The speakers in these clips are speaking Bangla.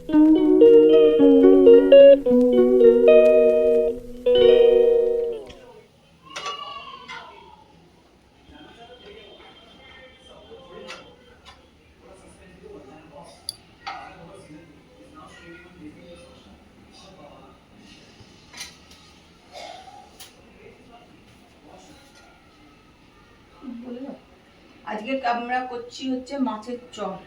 আজকে আমরা করছি হচ্ছে মাছের চপ।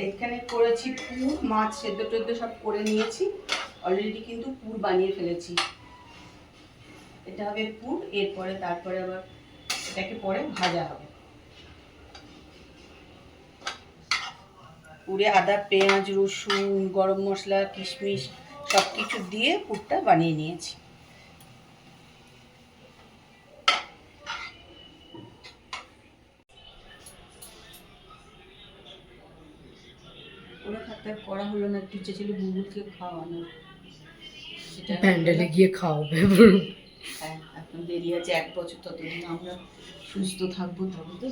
এখানে করেছি পুর, মাছ সেদ্ধ টেদ্ধ সব করে নিয়েছি অলরেডি, কিন্তু পুর বানিয়ে ফেলেছি। এটা হবে পুর, এরপরে তারপরে আবার এটাকে পরে ভাজা হবে। পুরে আদা, পেঁয়াজ, রসুন, গরম মশলা, কিশমিশ সব কিছু দিয়ে পুরটা বানিয়ে নিয়েছি। ওরা থাকতে করা হলো না, একটু ইচ্ছে ছিল বুবুলকে খাওয়ানোর, সেটা প্যান্ডেলে গিয়ে খাওয়াবে। হ্যাঁ, এখন দেরি আছে, 1 বছর, ততদিন আমরা সুস্থ থাকবো তবে তো।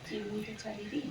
চিংড়িটা চালিয়ে দিই।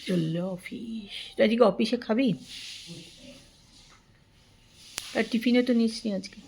চললো অফিস। আজকে অফিসে খাবি? আর টিফিনে তো নিস নি আজকে।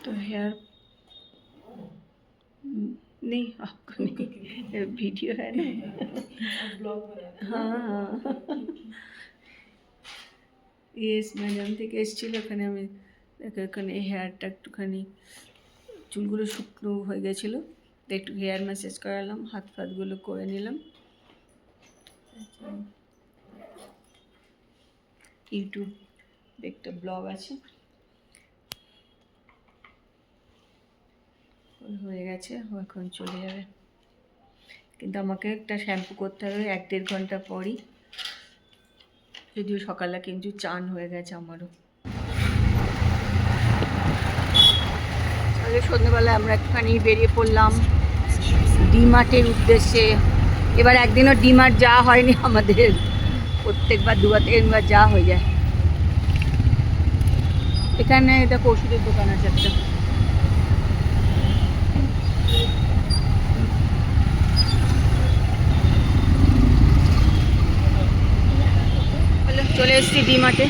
तो हेयर नहीं, आपको नहीं, वीडियो है ना, हाँ हाँ। ইয়েস, ম্যাডাম থেকে এসেছিল, ওখানে আমি ওখানে হেয়ারটা একটুখানি চুলগুলো শুকনো হয়ে গেছিলো, তো একটু হেয়ার ম্যাসেজ করালাম, হাত ফাতগুলো করে নিলাম। ইউটিউব একটা ব্লগ আছে, হয়ে গেছে, ও এখন চলে যাবে। কিন্তু আমাকে একটা শ্যাম্পু করতে হবে 1-1.5 ঘন্টা পরই, যদিও সকালে কিন্তু চান হয়ে গেছে আমারও। তাহলে সন্ধ্যেবেলায় আমরা একটুখানি বেরিয়ে পড়লাম ডিমার্টের উদ্দেশ্যে। এবার একদিনও ডিমার্ট যাওয়া হয়নি আমাদের, প্রত্যেকবার 2-3বার যাওয়া হয়ে যায়। এখানে দেখো ওষুধের দোকান আছে একটা, চলে এসেছি ডিমার্টে।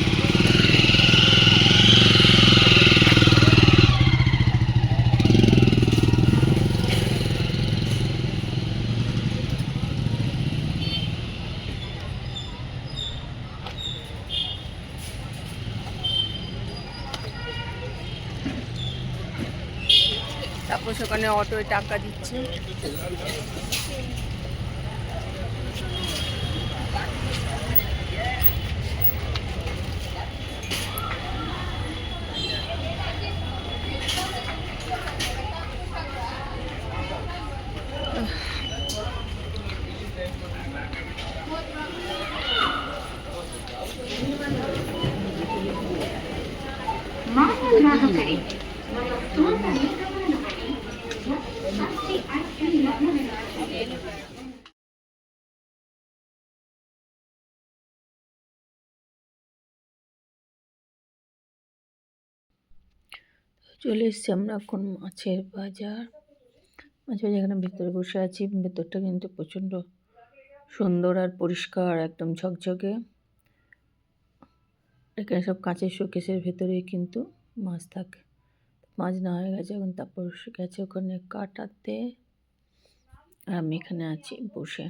তাপস ওখানে অটোয় টাকা দিচ্ছে। চলে এসছি আমরা এখন মাছের বাজার। মাছ বাজার এখানে ভেতরে বসে আছি। ভেতরটা কিন্তু প্রচণ্ড সুন্দর আর পরিষ্কার, একদম ঝকঝকে। এখানে সব কাঁচের শোকেসের ভেতরেই কিন্তু মাছ থাকে। মাছ না হয়ে গেছে এখন, তারপর গেছে ওখানে কাটাতে, আর আমি এখানে আছি বসে।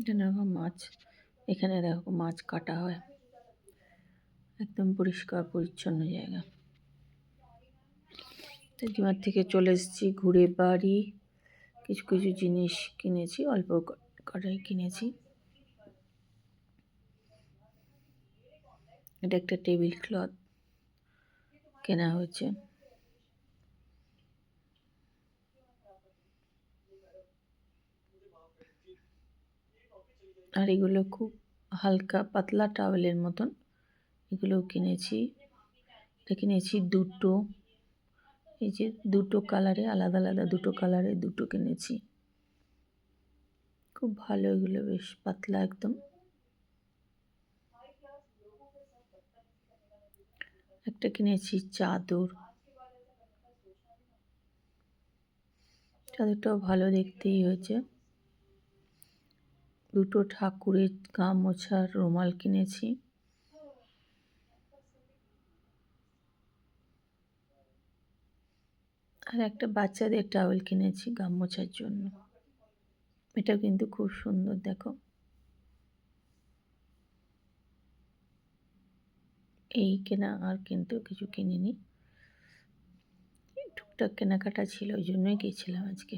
দেখো মাছ, এখানে দেখো মাছ কাটা হয়, একদম পরিষ্কার পরিচ্ছন্ন জায়গা। ডিমার্ট থেকে চলে এসেছি ঘুরে বাড়ি। কিছু কিছু জিনিস কিনেছি, অল্প কটাই কিনেছি। এটা একটা টেবিল ক্লথ কেনা হয়েছে। আর এগুলো খুব হালকা পাতলা টাওয়েলের মতন, এগুলোও কিনেছি। এটা কিনেছি দুটো, এই যে দুটো কালারে, আলাদা আলাদা দুটো কালারে দুটো কিনেছি। খুব ভালো, এগুলো বেশ পাতলা একদম। একটা কিনেছি চাদর, চাদরটাও ভালো দেখতেই হয়েছে। দুটো ঠাকুরের গা মোছার রুমাল কিনেছি। আর একটা বাচ্চাদের টাওয়েল কিনেছি গা মোছার জন্য। এটা কিন্তু খুব সুন্দর, দেখো। এই কেনা, আর কিন্তু কিছু কিনিনি। টুকটাক কেনাকাটা ছিল, ওই জন্যই গেছিলাম আজকে।